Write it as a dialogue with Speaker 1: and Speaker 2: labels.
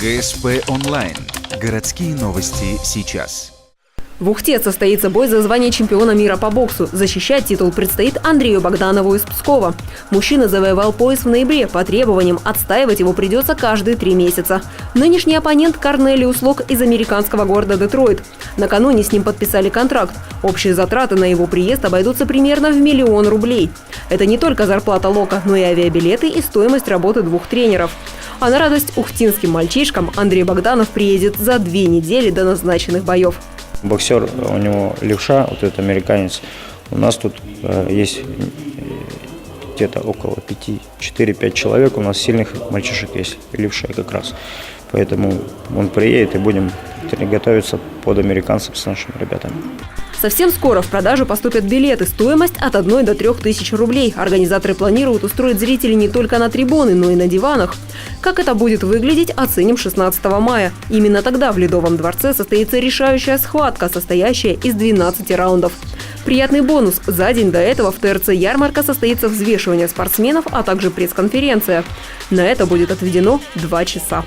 Speaker 1: ГСП онлайн. Городские новости сейчас.
Speaker 2: В Ухте состоится бой за звание чемпиона мира по боксу. Защищать титул предстоит Андрею Богданову из Пскова. Мужчина завоевал пояс в ноябре. По требованиям отстаивать его придется каждые 3 месяца. Нынешний оппонент Корнелиус Лок из американского города Детройт. Накануне с ним подписали контракт. Общие затраты на его приезд обойдутся примерно в 1 000 000 рублей. Это не только зарплата Лока, но и авиабилеты и стоимость работы 2 тренеров. А на радость ухтинским мальчишкам Андрей Богданов приедет за 2 недели до назначенных боев.
Speaker 3: Боксер, у него левша, вот этот американец. У нас тут есть где-то около 4-5 человек. У нас сильных мальчишек есть, левша как раз. Поэтому он приедет и будем готовиться под американцев с нашими ребятами.
Speaker 2: Совсем скоро в продажу поступят билеты. Стоимость от 1 до 3 тысяч рублей. Организаторы планируют устроить зрителей не только на трибуны, но и на диванах. Как это будет выглядеть, оценим 16 мая. Именно тогда в Ледовом дворце состоится решающая схватка, состоящая из 12 раундов. Приятный бонус. За день до этого в ТРЦ «Ярмарка» состоится взвешивание спортсменов, а также пресс-конференция. На это будет отведено 2 часа.